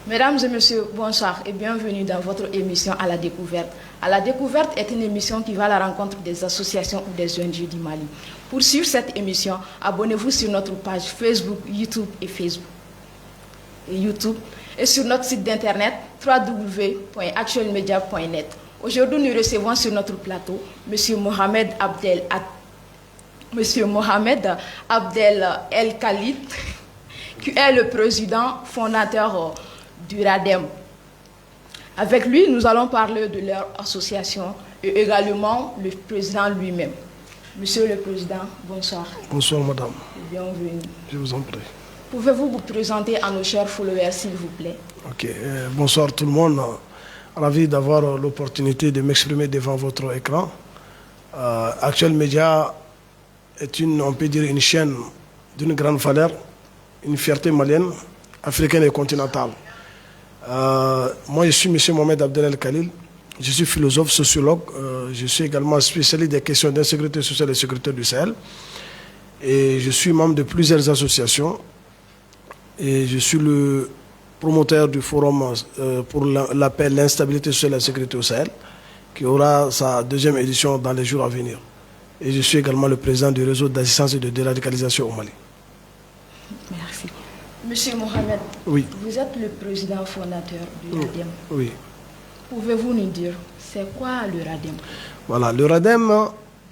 Mesdames et messieurs, bonsoir et bienvenue dans votre émission À la découverte. À la découverte est une émission qui va à la rencontre des associations ou des ONG du Mali. Pour suivre cette émission, abonnez-vous sur notre page Facebook, YouTube et sur notre site d'internet www.actuelmedia.net. Aujourd'hui, nous recevons sur notre plateau M. Mohamed Abdel El Khalid, qui est le président fondateur du RADEM. Avec lui, nous allons parler de leur association et également le président lui-même. Monsieur le Président, bonsoir. Bonsoir, madame. Bienvenue. Je vous en prie. Pouvez-vous vous présenter à nos chers followers, s'il vous plaît? Ok. Bonsoir tout le monde. Ravi d'avoir l'opportunité de m'exprimer devant votre écran. Actuel Média est on peut dire, une chaîne d'une grande valeur, une fierté malienne, africaine et continentale. Moi, je suis M. Mohamed Abdel El Khalil. Je suis philosophe, sociologue. Je suis également spécialiste des questions d'insécurité sociale et sécurité du Sahel. Et je suis membre de plusieurs associations. Et je suis le promoteur du forum pour l'appel l'instabilité sociale et la sécurité au Sahel, qui aura sa deuxième édition dans les jours à venir. Et je suis également le président du réseau d'assistance et de déradicalisation au Mali. Merci. Monsieur Mohamed, oui. Vous êtes le président fondateur du RADEM. Oui. Pouvez-vous nous dire, c'est quoi le RADEM? Voilà, le RADEM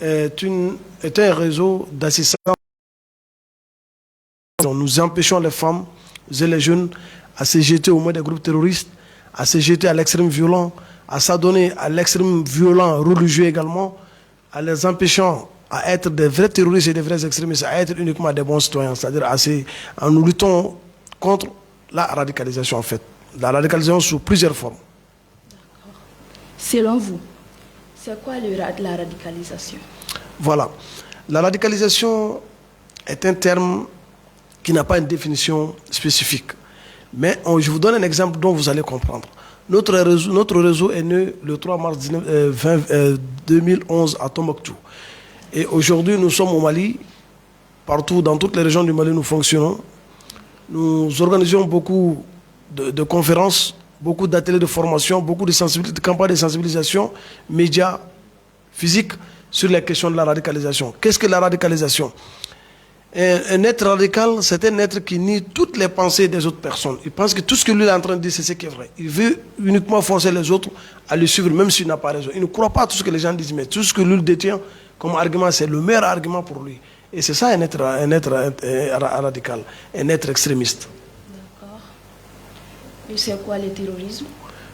est un réseau d'assistance. Nous empêchons les femmes et les jeunes à se jeter au moins des groupes terroristes, à se jeter à l'extrême violent, à s'adonner à l'extrême violent religieux également, à les empêchant à être des vrais terroristes et des vrais extrémistes, à être uniquement des bons citoyens, c'est-à-dire en nous luttons contre la radicalisation en fait. La radicalisation sous plusieurs formes. D'accord. Selon vous, c'est quoi la radicalisation? Voilà. La radicalisation est un terme qui n'a pas une définition spécifique. Mais je vous donne un exemple dont vous allez comprendre. Notre réseau est né le 3 mars 2011 à Tombouctou. Et aujourd'hui, nous sommes au Mali. Partout, dans toutes les régions du Mali, nous fonctionnons. Nous organisons beaucoup de conférences, beaucoup d'ateliers de formation, beaucoup de campagnes de sensibilisation, médias, physiques, sur les questions de la radicalisation. Qu'est-ce que la radicalisation? Un être radical, c'est un être qui nie toutes les pensées des autres personnes. Il pense que tout ce que lui est en train de dire, c'est ce qui est vrai. Il veut uniquement forcer les autres à le suivre, même s'il n'a pas raison. Il ne croit pas à tout ce que les gens disent, mais tout ce que lui détient comme argument, c'est le meilleur argument pour lui. Et c'est ça un être radical, un être extrémiste. D'accord. Et c'est quoi le terrorisme?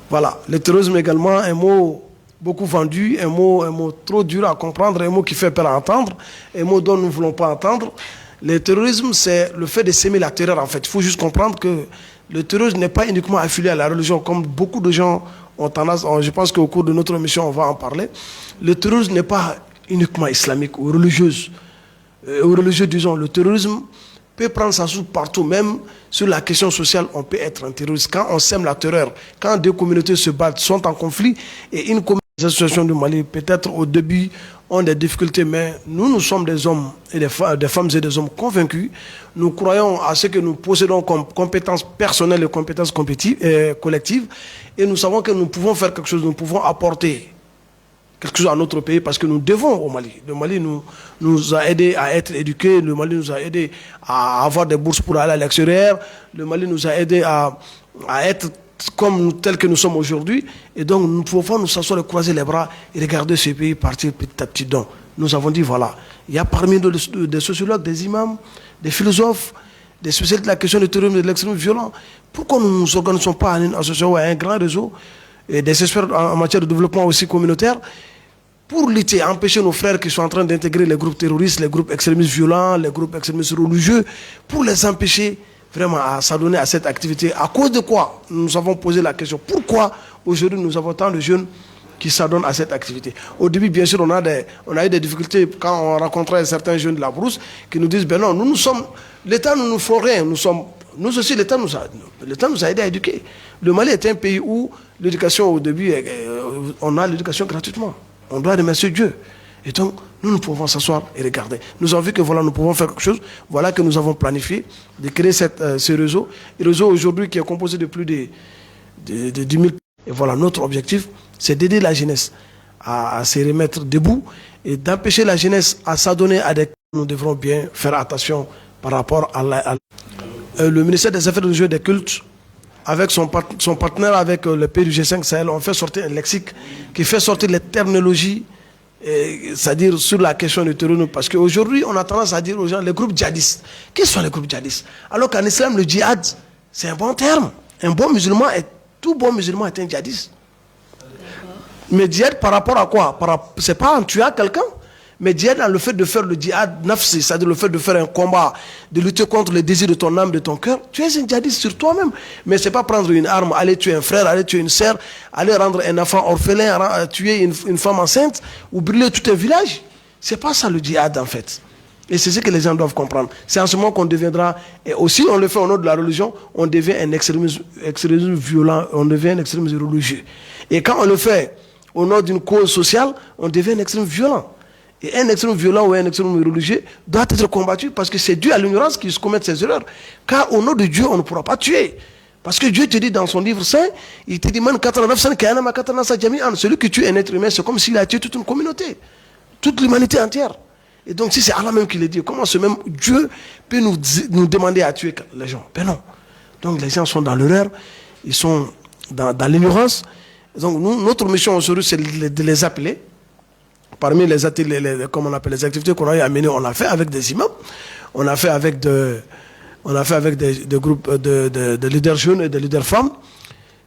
Voilà, le terrorisme également, un mot beaucoup vendu, un mot trop dur à comprendre, un mot qui fait peur à entendre, un mot dont nous ne voulons pas entendre. Le terrorisme, c'est le fait de s'aimer la terreur, en fait. Il faut juste comprendre que le terrorisme n'est pas uniquement affilié à la religion, comme beaucoup de gens ont tendance, je pense qu'au cours de notre émission, on va en parler. Le terrorisme n'est pas uniquement islamique ou religieuse. Religieux, disons. Le terrorisme peut prendre sa source partout, même sur la question sociale, on peut être un terroriste. Quand on sème la terreur, quand deux communautés se battent, sont en conflit, et une communauté, les associations du Mali, peut-être au début, ont des difficultés, mais nous sommes des hommes et des femmes et des hommes convaincus. Nous croyons à ce que nous possédons comme compétences personnelles et compétences collectives, et nous savons que nous pouvons faire quelque chose, nous pouvons apporter quelque chose à notre pays parce que nous devons au Mali. Le Mali nous a aidés à être éduqués, le Mali nous a aidés à avoir des bourses pour aller à l'extérieur, le Mali nous a aidés à être tel que nous sommes aujourd'hui. Et donc nous ne pouvons pas nous s'asseoir et croiser les bras et regarder ce pays partir petit à petit. Donc nous avons dit voilà, il y a parmi nous des sociologues, des imams, des philosophes, des spécialistes de la question du terrorisme et de l'extrémisme violent. Pourquoi nous ne nous organisons pas à une association ou à un grand réseau et des experts en matière de développement aussi communautaire pour lutter, empêcher nos frères qui sont en train d'intégrer les groupes terroristes, les groupes extrémistes violents, les groupes extrémistes religieux, pour les empêcher vraiment à s'adonner à cette activité. À cause de quoi? Nous avons posé la question. Pourquoi aujourd'hui nous avons tant de jeunes qui s'adonnent à cette activité? Au début, bien sûr, on a eu des difficultés quand on rencontrait certains jeunes de la brousse qui nous disent, ben non, l'État ne nous fait rien. Nous aussi, l'État nous a aidés à éduquer. Le Mali est un pays où l'éducation, au début, on a l'éducation gratuitement. On doit remercier Dieu. Et donc, nous pouvons s'asseoir et regarder. Nous avons vu que voilà, nous pouvons faire quelque chose. Voilà que nous avons planifié de créer ce réseau. Le réseau aujourd'hui qui est composé de plus de 10 000. Et voilà, notre objectif, c'est d'aider la jeunesse à se remettre debout et d'empêcher la jeunesse à s'adonner à des... Nous devrons bien faire attention par rapport le ministère des Affaires religieuses et des cultes, avec son partenaire, avec le pays du G5 Sahel, on fait sortir un lexique qui fait sortir les terminologies, c'est-à-dire sur la question du terrorisme. Parce qu'aujourd'hui, on a tendance à dire aux gens, les groupes djihadistes. Quels sont les groupes djihadistes? Alors qu'en islam, le djihad, c'est un bon terme. Tout bon musulman est un djihadiste. Mais djihad par rapport à quoi? C'est pas en tuant quelqu'un. Mais djihad dans le fait de faire le djihad nafsi, c'est-à-dire le fait de faire un combat, de lutter contre les désirs de ton âme, de ton cœur, tu es un djihadiste sur toi-même. Mais c'est pas prendre une arme, aller tuer un frère, aller tuer une sœur, aller rendre un enfant orphelin, tuer une femme enceinte ou brûler tout un village. C'est pas ça le djihad en fait. Et c'est ce que les gens doivent comprendre. C'est en ce moment qu'on deviendra, et aussi on le fait au nom de la religion, on devient un extrémisme violent, on devient un extrémisme religieux. Et quand on le fait au nom d'une cause sociale, on devient un extrémisme violent. Et un extrême violent ou un extrême religieux doit être combattu parce que c'est dû à l'ignorance qu'ils commettent ces erreurs. Car au nom de Dieu, on ne pourra pas tuer. Parce que Dieu te dit dans son livre saint, il te dit, celui qui tue un être humain, c'est comme s'il a tué toute une communauté, toute l'humanité entière. Et donc si c'est Allah même qui le dit, comment ce même Dieu peut nous demander à tuer les gens? Ben non. Donc les gens sont dans l'erreur, ils sont dans l'ignorance. Donc notre mission aujourd'hui, c'est de les appeler. Parmi les ateliers, comme on appelle les activités qu'on a eu à mener, on l'a fait avec des imams, on a fait avec des groupes de leaders jeunes et de leaders femmes,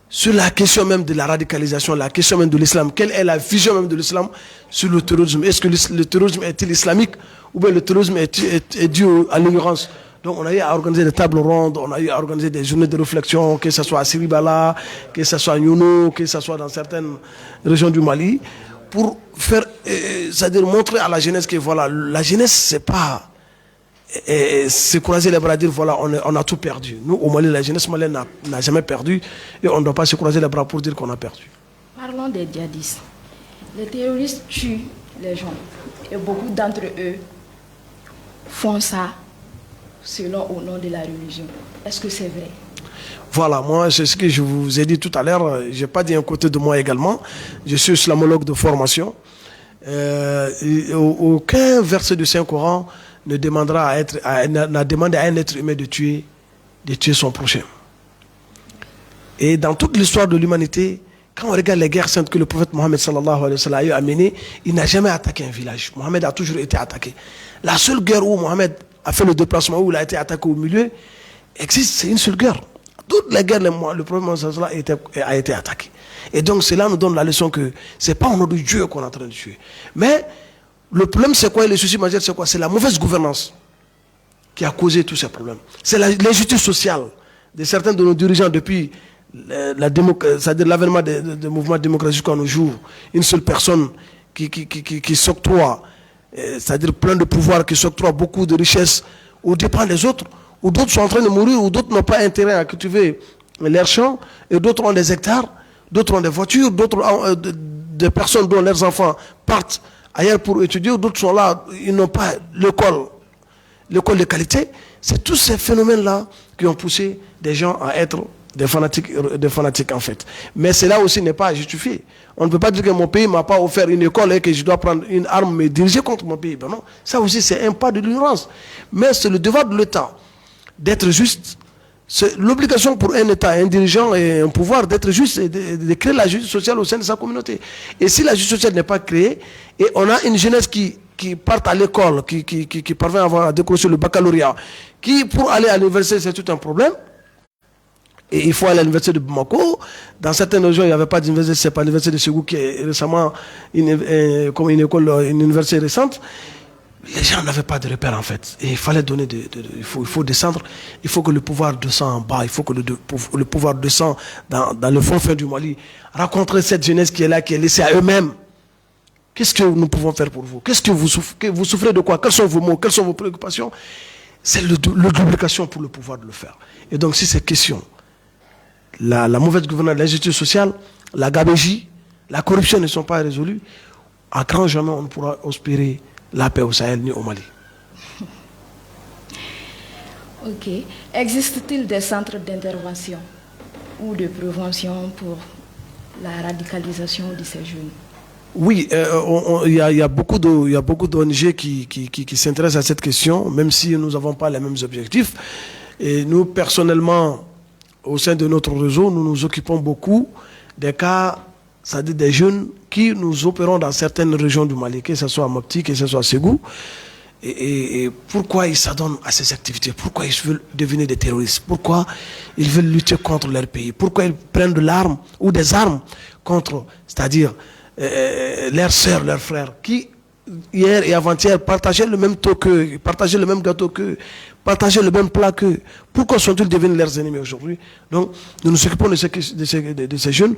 sur la question même de la radicalisation, la question même de l'islam. Quelle est la vision même de l'islam sur le terrorisme? Est-ce que le terrorisme est-il islamique ou bien le terrorisme est dû à l'ignorance? Donc on a eu à organiser des tables rondes, on a eu à organiser des journées de réflexion, que ce soit à Siribala, que ce soit à Nyuno, que ce soit dans certaines régions du Mali, pour faire, c'est-à-dire montrer à la jeunesse que voilà, la jeunesse, c'est pas se croiser les bras et dire voilà, on a tout perdu. Nous, au Mali, la jeunesse malienne n'a jamais perdu et on ne doit pas se croiser les bras pour dire qu'on a perdu. Parlons des djihadistes. Les terroristes tuent les gens et beaucoup d'entre eux font ça selon au nom de la religion. Est-ce que c'est vrai? Voilà, moi, c'est ce que je vous ai dit tout à l'heure. Je n'ai pas dit un côté de moi également. Je suis islamologue de formation. Aucun verset du Saint-Coran ne n'a demandé à un être humain de tuer son prochain. Et dans toute l'histoire de l'humanité, quand on regarde les guerres saintes que le prophète Mohammed sallallahu alayhi wa sallam a menées, il n'a jamais attaqué un village. Mohammed a toujours été attaqué. La seule guerre où Mohammed a fait le déplacement, où il a été attaqué au milieu, existe, c'est une seule guerre. Toutes les guerres, le prophète Mohammed sallallahu alayhi wa sallam a été attaqué. Et donc cela nous donne la leçon que ce n'est pas au nom de Dieu qu'on est en train de tuer. Mais le problème c'est quoi? Le souci majeur c'est quoi? C'est la mauvaise gouvernance qui a causé tous ces problèmes. C'est l'injustice sociale de certains de nos dirigeants depuis c'est-à-dire l'avènement des mouvements démocratiques à nos jours. Une seule personne qui s'octroie, c'est-à-dire plein de pouvoir, qui s'octroie beaucoup de richesses aux dépens des autres, ou d'autres sont en train de mourir, ou d'autres n'ont pas intérêt à cultiver leurs champs, et d'autres ont des hectares, d'autres ont des voitures, d'autres ont des personnes dont leurs enfants partent ailleurs pour étudier, d'autres sont là, ils n'ont pas l'école de qualité. C'est tous ces phénomènes-là qui ont poussé des gens à être des fanatiques en fait. Mais cela aussi n'est pas justifié. On ne peut pas dire que mon pays ne m'a pas offert une école et que je dois prendre une arme me diriger contre mon pays. Ben non, ça aussi c'est un pas de l'ignorance. Mais c'est le devoir de l'État d'être juste. C'est l'obligation pour un État, un dirigeant et un pouvoir d'être juste et de créer la justice sociale au sein de sa communauté. Et si la justice sociale n'est pas créée, et on a une jeunesse qui part à l'école, qui parvient à décrocher le baccalauréat, qui pour aller à l'université c'est tout un problème, et il faut aller à l'université de Bamako. Dans certaines régions, il n'y avait pas d'université, c'est pas l'université de Ségou qui est récemment comme une université récente. Les gens n'avaient pas de repères en fait. Et il fallait donner il faut descendre. Il faut que le pouvoir descende en bas. Il faut que le pouvoir descende dans le fond du Mali. Rencontrer cette jeunesse qui est là, qui est laissée à eux-mêmes. Qu'est-ce que nous pouvons faire pour vous? Qu'est-ce que vous souffrez? Vous souffrez de quoi? Quels sont vos mots? Quelles sont vos préoccupations? C'est l'obligation pour le pouvoir de le faire. Et donc si ces questions, la mauvaise gouvernance, l'injustice sociale, la gabegie, la corruption ne sont pas résolues, à grand jamais on ne pourra espérer la paix au Sahel ni au Mali. Ok. Existe-t-il des centres d'intervention ou de prévention pour la radicalisation de ces jeunes? Oui, il y a beaucoup d'ONG qui s'intéressent à cette question, même si nous n'avons pas les mêmes objectifs. Et nous, personnellement, au sein de notre réseau, nous nous occupons beaucoup des cas, c'est-à-dire des jeunes qui nous opérons dans certaines régions du Mali, que ce soit à Mopti, que ce soit à Ségou. Et pourquoi ils s'adonnent à ces activités? Pourquoi ils veulent devenir des terroristes? Pourquoi ils veulent lutter contre leur pays? Pourquoi ils prennent de l'arme ou des armes contre, c'est-à-dire leurs sœurs, leurs frères, qui hier et avant-hier partageaient le même taux qu'eux, partageaient le même gâteau qu'eux, partageaient le même plat qu'eux? Pourquoi sont-ils devenus leurs ennemis aujourd'hui? Donc, nous nous occupons de ces jeunes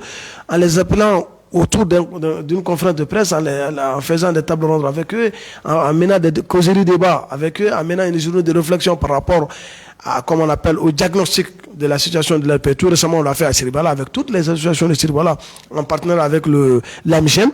en les appelant autour d'une conférence de presse, en faisant des tables rondes avec eux, en menant des causeries débats avec eux, en menant une journée de réflexion par rapport à, comme on appelle, au diagnostic de la situation de leur pays. Tout récemment, on l'a fait à Siribala avec toutes les associations de Siribala, en partenariat avec l'AMGEM.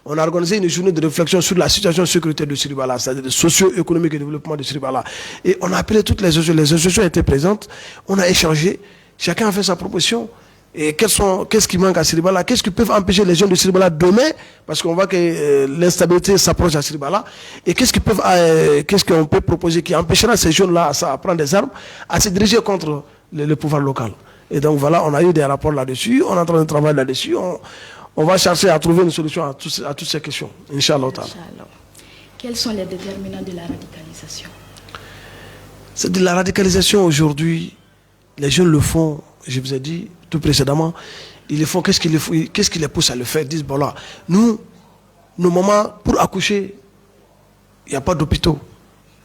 On a organisé une journée de réflexion sur la situation sécuritaire de Siribala, c'est-à-dire le socio-économique et développement de Siribala. Et on a appelé toutes les associations étaient présentes, on a échangé, chacun a fait sa proposition. Et qu'est-ce qui manque à Siribala? Qu'est-ce qui peut empêcher les jeunes de Siribala demain? Parce qu'on voit que l'instabilité s'approche à Siribala. Et qu'est-ce qu'on peut proposer qui empêchera ces jeunes-là à prendre des armes, à se diriger contre le pouvoir local? Et donc voilà, on a eu des rapports là-dessus, on est en train de travailler là-dessus. On va chercher à trouver une solution à toutes ces questions. Inch'Allah. Quels sont les déterminants de la radicalisation? C'est de la radicalisation aujourd'hui. Les jeunes le font, je vous ai dit tout précédemment, ils le font, qu'est-ce qui les pousse à le faire? Ils disent, bon là, nous, nos mamans, pour accoucher, il n'y a pas d'hôpitaux.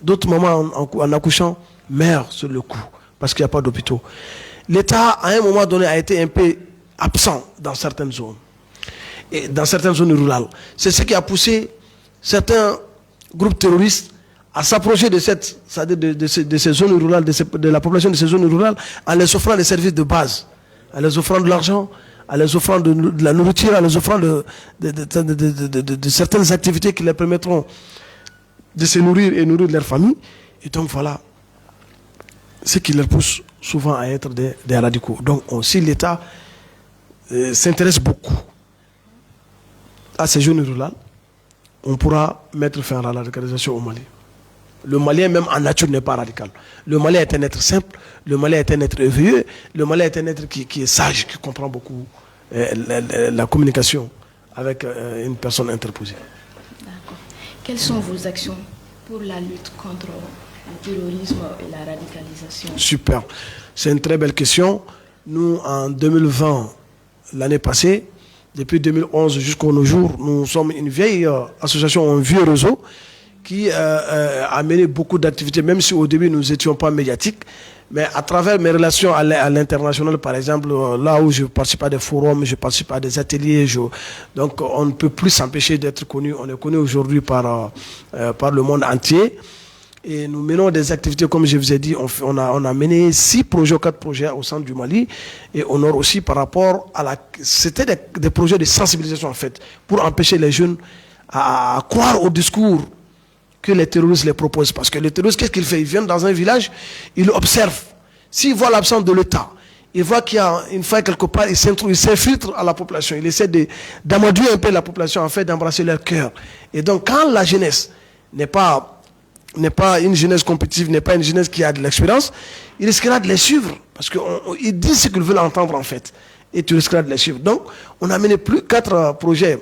D'autres mamans, en accouchant, meurent sur le coup, parce qu'il n'y a pas d'hôpitaux. L'État, à un moment donné, a été un peu absent dans certaines zones, et dans certaines zones rurales. C'est ce qui a poussé certains groupes terroristes à s'approcher de ces zones rurales, de la population de ces zones rurales, en les offrant des services de base, en les offrant de l'argent, en les offrant de la nourriture, en les offrant de certaines activités qui leur permettront de se nourrir et nourrir leur famille. Et donc voilà, ce qui leur pousse souvent à être des radicaux. Donc si l'État s'intéresse beaucoup à ces zones rurales, on pourra mettre fin à la radicalisation au Mali. Le Malien, même en nature, n'est pas radical. Le Malien est un être simple, le Malien est un être éveillé, le Malien est un être qui est sage, qui comprend beaucoup la communication avec une personne interposée. D'accord. Quelles sont vos actions pour la lutte contre le terrorisme et la radicalisation? Super. C'est une très belle question. Nous, en 2020, l'année passée, depuis 2011 jusqu'à nos jours, nous sommes une vieille association, un vieux réseau, qui a mené beaucoup d'activités, même si au début nous n'étions pas médiatiques. Mais à travers mes relations à l'international, par exemple, là où je participe à des forums, je participe à des ateliers, donc on ne peut plus s'empêcher d'être connu. On est connu aujourd'hui par le monde entier. Et nous menons des activités, comme je vous ai dit, on a mené 6 projets ou 4 projets au centre du Mali. Et on a aussi par rapport à c'était des projets de sensibilisation en fait, pour empêcher les jeunes à croire au discours que les terroristes les proposent. Parce que les terroristes, qu'est-ce qu'ils font? Ils viennent dans un village, ils observent. S'ils voient l'absence de l'État, ils voient qu'il y a une faille quelque part, ils s'infiltrent à la population. Ils essaient d'amadouer un peu la population, en fait, d'embrasser leur cœur. Et donc, quand la jeunesse n'est pas une jeunesse compétitive, n'est pas une jeunesse qui a de l'expérience, il risquera de les suivre. Parce qu'ils disent ce qu'ils veulent entendre, en fait. Et tu risqueras de les suivre. Donc, on a mené 4 projets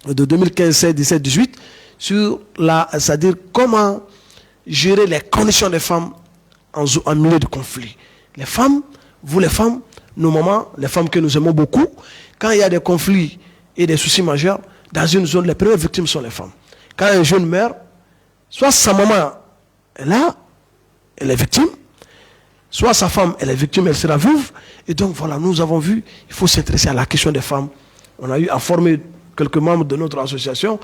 de 2015, 16, 17, 18, sur c'est-à-dire comment gérer les conditions des femmes en milieu de conflit. Les femmes, vous les femmes, nos mamans, les femmes que nous aimons beaucoup, quand il y a des conflits et des soucis majeurs, dans une zone, les premières victimes sont les femmes. Quand un jeune meurt, soit sa maman est là, elle est victime, soit sa femme, elle est victime, elle sera veuve. Et donc voilà, nous avons vu, il faut s'intéresser à la question des femmes. On a eu à former quelques membres de notre association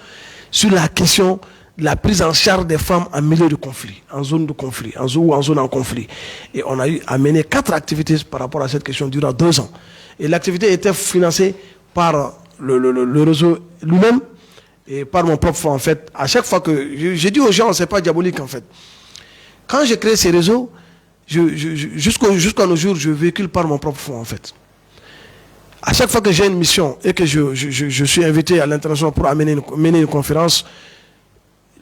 sur la question de la prise en charge des femmes en milieu de conflit, en zone de conflit, en zone en conflit. Et on a eu à mener 4 activités par rapport à cette question durant 2 ans. Et l'activité était financée par le réseau lui-même et par mon propre fonds, en fait, à chaque fois que... J'ai dit aux gens, c'est pas diabolique, en fait. Quand j'ai créé ces réseaux, jusqu'à nos jours, je véhicule par mon propre fonds, en fait. À chaque fois que j'ai une mission et que je suis invité à l'international pour mener une conférence,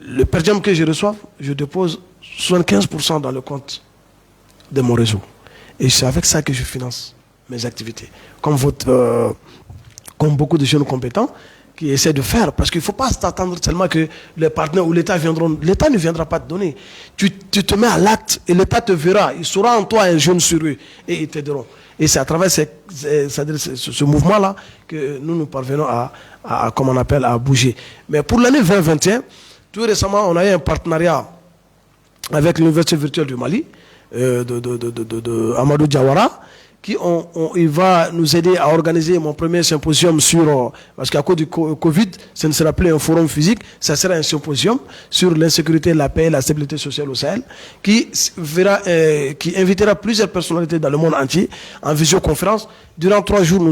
le per diem que je reçois, je dépose 75% dans le compte de mon réseau. Et c'est avec ça que je finance mes activités. Comme beaucoup de jeunes compétents qui essaient de faire. Parce qu'il ne faut pas s'attendre seulement que les partenaires ou l'État viendront. L'État ne viendra pas te donner. Tu te mets à l'acte et l'État te verra. Il saura en toi un jeune sur eux et ils t'aideront. Et c'est à travers ce mouvement-là que nous parvenons comme on appelle, à bouger. Mais pour l'année 2021, tout récemment, on a eu un partenariat avec l'Université virtuelle du Mali, de Amadou Diawara, il va nous aider à organiser mon premier symposium parce qu'à cause du Covid, ce ne sera plus un forum physique, ça sera un symposium sur l'insécurité, la paix et la stabilité sociale au Sahel, qui invitera plusieurs personnalités dans le monde entier en visioconférence. Durant 3 jours,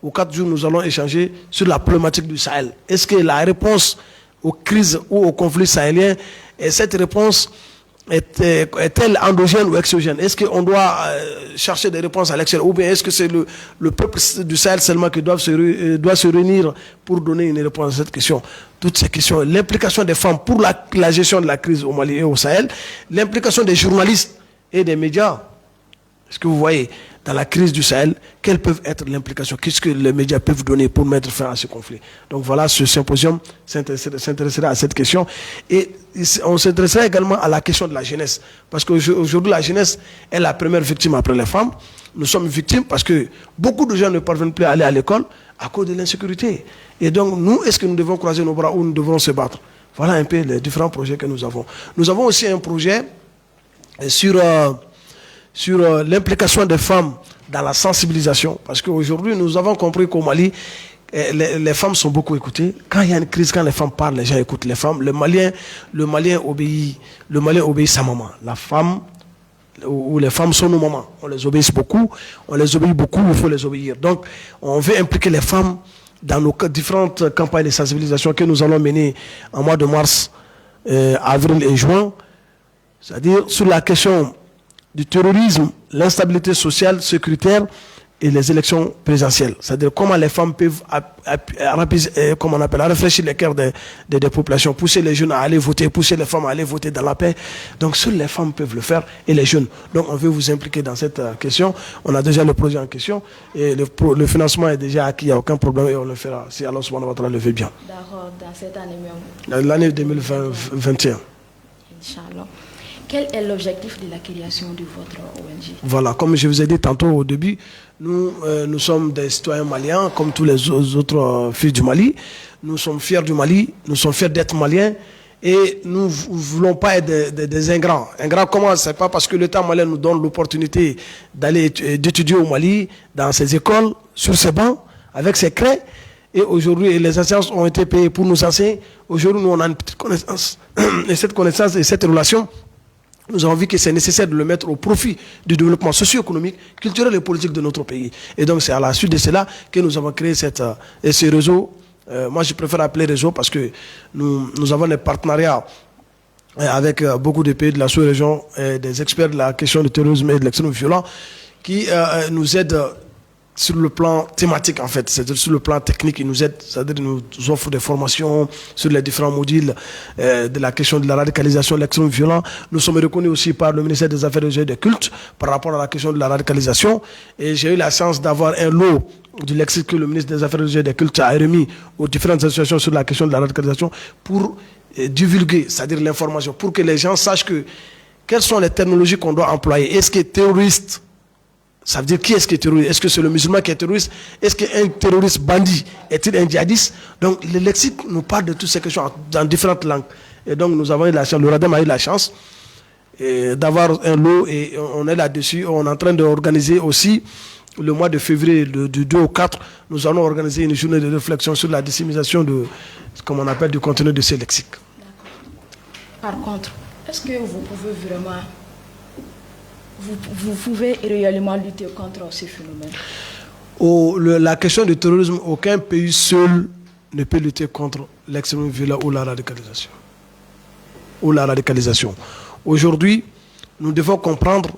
ou 4 jours, nous allons échanger sur la problématique du Sahel. Est-ce que la réponse aux crises ou aux conflits sahéliens, et cette réponse est-elle endogène ou exogène? Est-ce qu'on doit chercher des réponses à l'extérieur, ou bien est-ce que c'est le peuple du Sahel seulement qui doit se réunir pour donner une réponse à cette question? Toutes ces questions, l'implication des femmes pour la gestion de la crise au Mali et au Sahel, l'implication des journalistes et des médias. Est-ce que vous voyez, dans la crise du Sahel, quelles peuvent être l'implication? Qu'est-ce que les médias peuvent donner pour mettre fin à ce conflit? Donc voilà, ce symposium s'intéressera à cette question. Et on s'intéressera également à la question de la jeunesse. Parce qu'aujourd'hui, la jeunesse est la première victime après les femmes. Nous sommes victimes parce que beaucoup de gens ne parviennent plus à aller à l'école à cause de l'insécurité. Et donc, nous, est-ce que nous devons croiser nos bras ou nous devons se battre? Voilà un peu les différents projets que nous avons. Nous avons aussi un projet sur l'implication des femmes dans la sensibilisation. Parce qu'aujourd'hui, nous avons compris qu'au Mali, les femmes sont beaucoup écoutées. Quand il y a une crise, quand les femmes parlent, les gens écoutent les femmes. Le Malien obéit sa maman. La femme, ou les femmes sont nos mamans. On les obéit beaucoup, il faut les obéir. Donc, on veut impliquer les femmes dans nos différentes campagnes de sensibilisation que nous allons mener en mois de mars, avril et juin. C'est-à-dire sur la question du terrorisme, l'instabilité sociale, sécuritaire et les élections présidentielles. C'est-à-dire comment les femmes peuvent réfléchir les cœurs des populations, pousser les jeunes à aller voter, pousser les femmes à aller voter dans la paix. Donc seules les femmes peuvent le faire et les jeunes. Donc on veut vous impliquer dans cette question. On a déjà le projet en question et le financement est déjà acquis, il n'y a aucun problème et on le fera si Allah subhanahu wa ta'ala le veut bien. D'accord, dans cette année même. L'année 2021. Inch'Allah. Quel est l'objectif de la création de votre ONG? Voilà, comme je vous ai dit tantôt au début, nous sommes des citoyens maliens, comme tous les autres fils du Mali. Nous sommes fiers du Mali, nous sommes fiers d'être maliens et nous ne voulons pas être des ingrats. Ingrats comment? Ce n'est pas parce que l'État malien nous donne l'opportunité d'étudier au Mali, dans ses écoles, sur ses bancs, avec ses craies. Et aujourd'hui, les enseignants ont été payés pour nous enseigner. Aujourd'hui, nous, on a une petite connaissance. Et cette connaissance et cette relation, nous avons vu que c'est nécessaire de le mettre au profit du développement socio-économique, culturel et politique de notre pays. Et donc c'est à la suite de cela que nous avons créé ce réseau. Moi je préfère appeler réseau parce que nous avons des partenariats avec beaucoup de pays de la sous-région, des experts de la question du terrorisme et de l'extrémisme violent qui nous aident sur le plan thématique en fait, c'est-à-dire sur le plan technique, ils nous aident, c'est-à-dire ils nous offrent des formations sur les différents modules de la question de la radicalisation, de l'extrémisme violent. Nous sommes reconnus aussi par le ministère des Affaires religieuses et des Cultes par rapport à la question de la radicalisation. Et j'ai eu la chance d'avoir un lot du lexique que le ministre des Affaires religieuses et des Cultes a remis aux différentes associations sur la question de la radicalisation pour divulguer, c'est-à-dire l'information, pour que les gens sachent quelles sont les technologies qu'on doit employer. Est-ce que terroriste, ça veut dire qui est-ce qui est terroriste? Est-ce que c'est le musulman qui est terroriste? Est-ce qu'un terroriste bandit est-il un djihadiste? Donc le lexique nous parle de toutes ces questions dans différentes langues. Et donc nous avons eu la chance, le RADEM a eu la chance d'avoir un lot et on est là-dessus. On est en train d'organiser aussi le mois de février, du 2 au 4, nous allons organiser une journée de réflexion sur la dissémination comme on appelle, du contenu de ces lexiques. Par contre, est-ce que vous pouvez vraiment... Vous pouvez réellement lutter contre ce phénomène? La question du terrorisme, aucun pays seul ne peut lutter contre l'extrémisme violent ou la radicalisation. Ou la radicalisation. Aujourd'hui, nous devons comprendre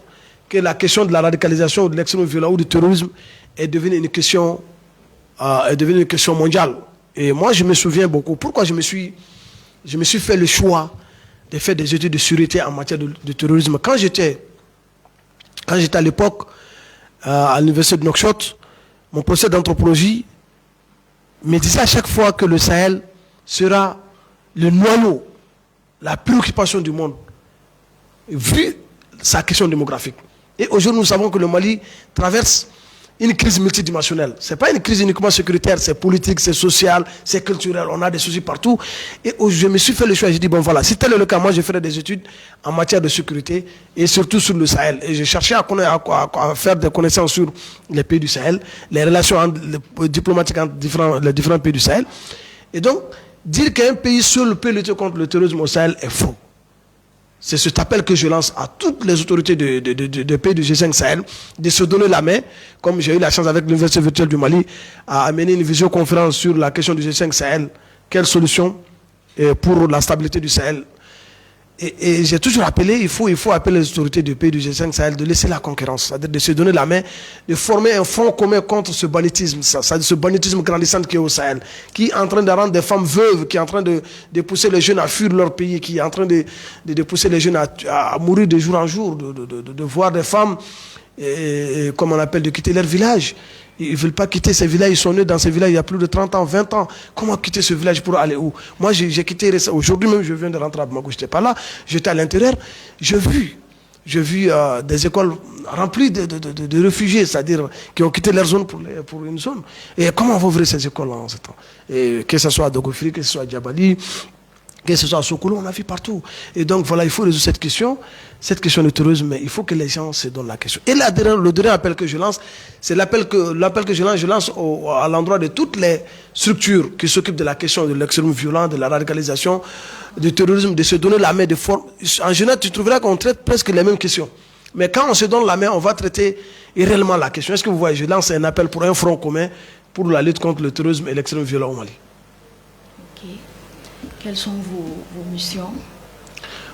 que la question de la radicalisation ou de l'extrémisme violent ou du terrorisme est devenue une question mondiale. Et moi, je me souviens beaucoup. Pourquoi je me suis fait le choix de faire des études de sûreté en matière de terrorisme. Quand j'étais à l'époque à l'université de Nouakchott, mon professeur d'anthropologie me disait à chaque fois que le Sahel sera le noyau, la préoccupation du monde, vu sa question démographique. Et aujourd'hui, nous savons que le Mali traverse une crise multidimensionnelle. Ce n'est pas une crise uniquement sécuritaire, c'est politique, c'est social, c'est culturel, on a des soucis partout. Et je me suis fait le choix, j'ai dit, bon voilà, si tel est le cas, moi je ferai des études en matière de sécurité et surtout sur le Sahel. Et j'ai cherché à faire des connaissances sur les pays du Sahel, les relations diplomatiques entre les différents pays du Sahel. Et donc, dire qu'un pays seul peut lutter contre le terrorisme au Sahel est faux. C'est cet appel que je lance à toutes les autorités des pays du G5 Sahel de se donner la main, comme j'ai eu la chance avec l'Université virtuelle du Mali à amener une visioconférence sur la question du G5 Sahel. Quelle solution pour la stabilité du Sahel? Et j'ai toujours appelé, il faut appeler les autorités du pays du G5 Sahel de laisser la concurrence, c'est-à-dire de se donner la main, de former un front commun contre ce banditisme, c'est-à-dire ce banditisme grandissant qui est au Sahel, qui est en train de rendre des femmes veuves, qui est en train de pousser les jeunes à fuir leur pays, qui est en train de pousser les jeunes à mourir de jour en jour, de voir des femmes, comme on appelle, de quitter leur village. Ils ne veulent pas quitter ces villages, ils sont nés dans ces villages il y a plus de 30 ans, 20 ans. Comment quitter ce village pour aller où? Moi, j'ai quitté, aujourd'hui même, je viens de rentrer à Bamako, je n'étais pas là, j'étais à l'intérieur, j'ai vu des écoles remplies de réfugiés, c'est-à-dire qui ont quitté leur zone pour une zone. Et comment on va ouvrir ces écoles-là en ce temps? Et que ce soit à Dogofri, que ce soit à Djabali, que ce soit à Sokolo, on a vu partout. Et donc voilà, il faut résoudre cette question de terrorisme, mais il faut que les gens se donnent la question. Et le dernier appel que je lance, c'est l'appel que je lance à l'endroit de toutes les structures qui s'occupent de la question de l'extrémisme violent, de la radicalisation, du terrorisme, de se donner la main de forme. En général, tu trouveras qu'on traite presque les mêmes questions. Mais quand on se donne la main, on va traiter réellement la question. Est-ce que vous voyez, je lance un appel pour un front commun pour la lutte contre le terrorisme et l'extrémisme violent au Mali. Ok. Quelles sont vos missions?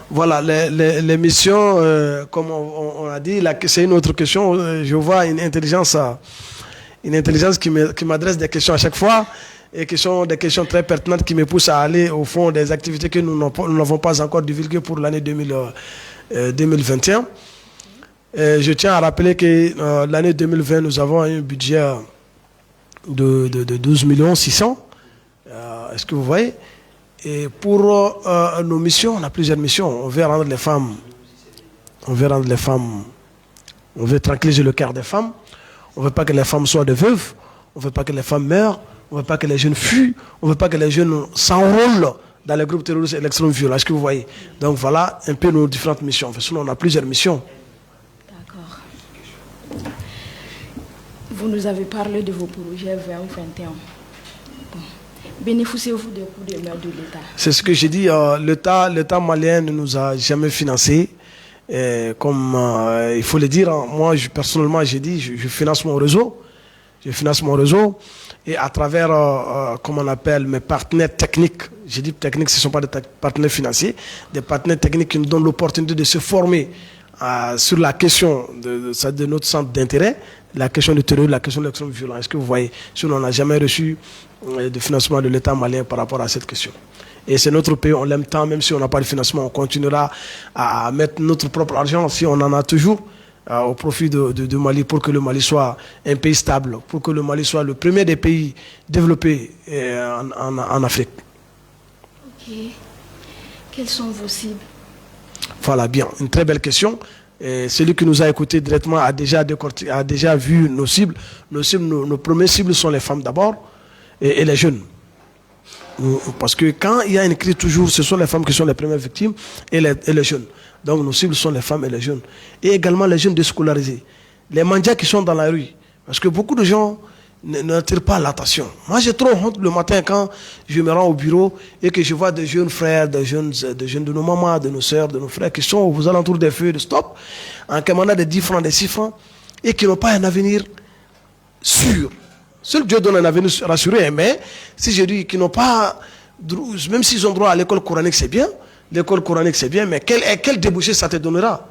Voilà, les missions, comme on a dit, c'est une autre question. Je vois une intelligence qui m'adresse des questions à chaque fois, et qui sont des questions très pertinentes qui me poussent à aller au fond des activités que nous n'avons pas encore divulguées pour l'année 2021. Je tiens à rappeler que l'année 2020, nous avons un budget de 12 600 000. Est-ce que vous voyez? Et pour nos missions, on a plusieurs missions. On veut rendre les femmes, on veut tranquilliser le cœur des femmes. On ne veut pas que les femmes soient des veuves. On ne veut pas que les femmes meurent. On ne veut pas que les jeunes fuient. On ne veut pas que les jeunes s'enrôlent dans les groupes terroristes et l'extrême violence. Est-ce que vous voyez? Donc voilà un peu nos différentes missions. Sinon, on a plusieurs missions. D'accord. Vous nous avez parlé de vos projets 2021. Bénéficiez-vous des coups de main de l'État? C'est ce que j'ai dit. L'État malien ne nous a jamais financé. Comme il faut le dire, moi personnellement, j'ai dit, je finance mon réseau. Je finance mon réseau. Et à travers, comme on appelle, mes partenaires techniques. J'ai dit techniques, ce ne sont pas des partenaires financiers. Des partenaires techniques qui nous donnent l'opportunité de se former sur la question de notre centre d'intérêt, la question du terrorisme, la question de l'extrême violence. Est-ce que vous voyez? Sinon, on n'a jamais reçu de financement de l'État malien par rapport à cette question. Et c'est notre pays, on l'aime tant, même si on n'a pas de financement, on continuera à mettre notre propre argent, si on en a toujours, au profit de Mali, pour que le Mali soit un pays stable, pour que le Mali soit le premier des pays développés en Afrique. Ok. Quelles sont vos cibles? Voilà, bien, une très belle question. Et celui qui nous a écouté directement a déjà vu nos cibles. Nos premières cibles sont les femmes d'abord et les jeunes. Parce que quand il y a une crise, toujours, ce sont les femmes qui sont les premières victimes et les jeunes. Donc nos cibles sont les femmes et les jeunes. Et également les jeunes déscolarisés. Les mendiants qui sont dans la rue. Parce que beaucoup de gens n'attirent pas l'attention. Moi, j'ai trop honte le matin quand je me rends au bureau et que je vois des jeunes frères, des jeunes de nos mamans, de nos soeurs, de nos frères qui sont aux alentours des feux de stop, en commandant des 10 francs, des 6 francs, et qui n'ont pas un avenir sûr. Seul Dieu donne un avenir rassuré. Mais si je dis qu'ils n'ont pas, même s'ils ont droit à l'école coranique, c'est bien. L'école coranique, c'est bien, mais quel débouché ça te donnera?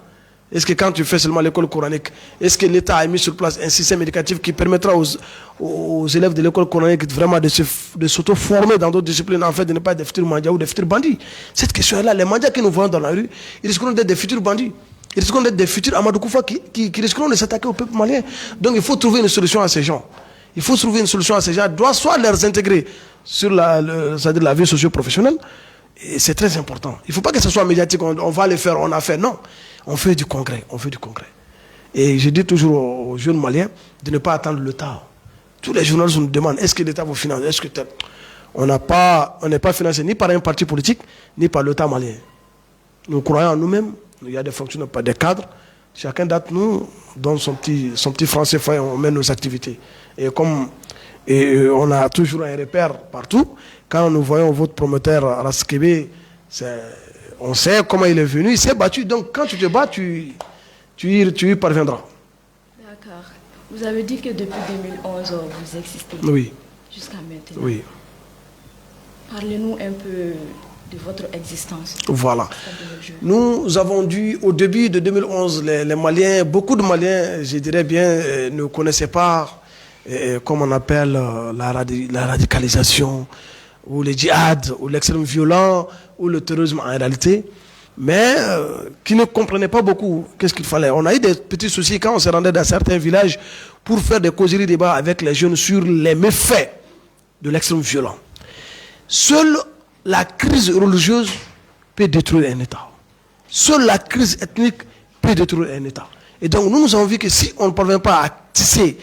Est-ce que quand tu fais seulement l'école coranique, est-ce que l'État a mis sur place un système éducatif qui permettra aux élèves de l'école coranique vraiment de s'auto-former dans d'autres disciplines, en fait, de ne pas être des futurs mandias ou des futurs bandits? Cette question-là, les mandias que nous voyons dans la rue, ils risqueront d'être des futurs bandits. Ils risqueront d'être des futurs Amadou Koufa qui risqueront de s'attaquer au peuple malien. Donc il faut trouver une solution à ces gens. Il faut trouver une solution à ces gens. Doit soit les intégrer sur c'est-à-dire la vie socio-professionnelle. Et c'est très important. Il ne faut pas que ce soit médiatique, on va le faire, on a fait. Non, on fait du concret, on fait du concret. Et je dis toujours aux jeunes Maliens de ne pas attendre l'État. Tous les journalistes nous demandent, est-ce que l'État vous finance? Est-ce que on n'est pas financé ni par un parti politique, ni par l'État malien. Nous croyons en nous-mêmes, il y a des fonctionnaires, pas des cadres. Chacun d'entre nous donne son petit franc CFA et on mène nos activités. Et comme on a toujours un repère partout, quand nous voyons votre promoteur Raskébé, on sait comment il est venu, il s'est battu. Donc quand tu te bats, tu y parviendras. D'accord. Vous avez dit que depuis 2011, vous existez. Oui. Jusqu'à maintenant. Oui. Parlez-nous un peu de votre existence. Voilà. Nous avons dû, au début de 2011, les Maliens, beaucoup de Maliens, je dirais bien, ne connaissaient pas, comme on appelle, la radicalisation, ou le djihad, ou l'extrême violent, ou le terrorisme en réalité, mais qui ne comprenaient pas beaucoup qu'est-ce qu'il fallait. On a eu des petits soucis quand on se rendait dans certains villages pour faire des causeries débats avec les jeunes sur les méfaits de l'extrême violent. Seule la crise religieuse peut détruire un État. Seule la crise ethnique peut détruire un État. Et donc nous avons vu que si on ne parvient pas à tisser,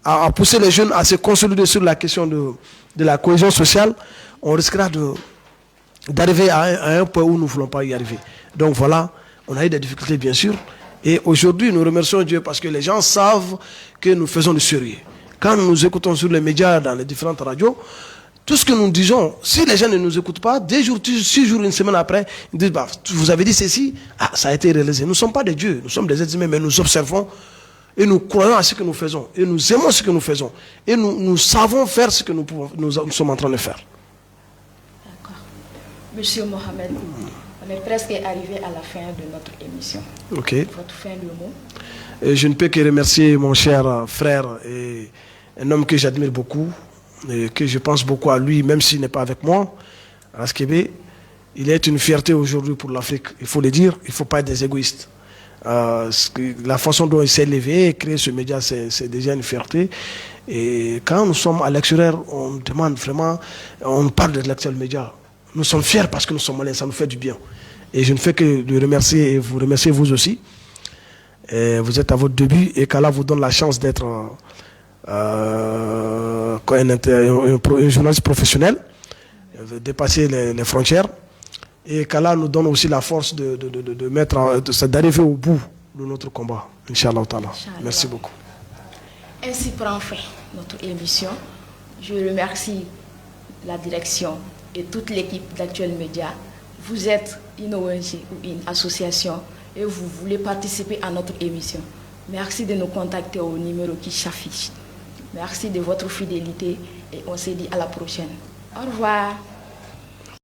à pousser les jeunes à se consolider sur la question de la cohésion sociale, on risquera d'arriver à un point où nous ne voulons pas y arriver. Donc voilà, on a eu des difficultés bien sûr. Et aujourd'hui, nous remercions Dieu parce que les gens savent que nous faisons du sérieux. Quand nous écoutons sur les médias, dans les différentes radios, tout ce que nous disons, si les gens ne nous écoutent pas, 2 jours, 6 jours, une semaine après, ils disent, bah, vous avez dit ceci, ça a été réalisé. Nous ne sommes pas des dieux, nous sommes des êtres humains, mais nous observons et nous croyons à ce que nous faisons. Et nous aimons ce que nous faisons. Et nous savons faire ce que nous sommes en train de faire. D'accord. Monsieur Mohamed, on est presque arrivé à la fin de notre émission. Ok. Votre fin de mot. Et je ne peux que remercier mon cher frère et un homme que j'admire beaucoup, et que je pense beaucoup à lui, même s'il n'est pas avec moi, Raskébé. Il est une fierté aujourd'hui pour l'Afrique. Il faut le dire, il ne faut pas être des égoïstes. La façon dont il s'est levé et créé ce média, c'est déjà une fierté. Et quand nous sommes à l'extérieur, on demande vraiment, on parle de l'actuel média. Nous sommes fiers parce que nous sommes Maliens, ça nous fait du bien. Et je ne fais que de remercier et vous remercier vous aussi. Et vous êtes à votre début et qu'Allah vous donne la chance d'être un journaliste professionnel, dépasser les frontières. Et qu'Allah nous donne aussi la force d'arriver au bout de notre combat. Inch'Allah ta'ala. Merci beaucoup. Ainsi prend fin notre émission. Je remercie la direction et toute l'équipe d'Actuel Média. Vous êtes une ONG ou une association et vous voulez participer à notre émission. Merci de nous contacter au numéro qui s'affiche. Merci de votre fidélité et on se dit à la prochaine. Au revoir.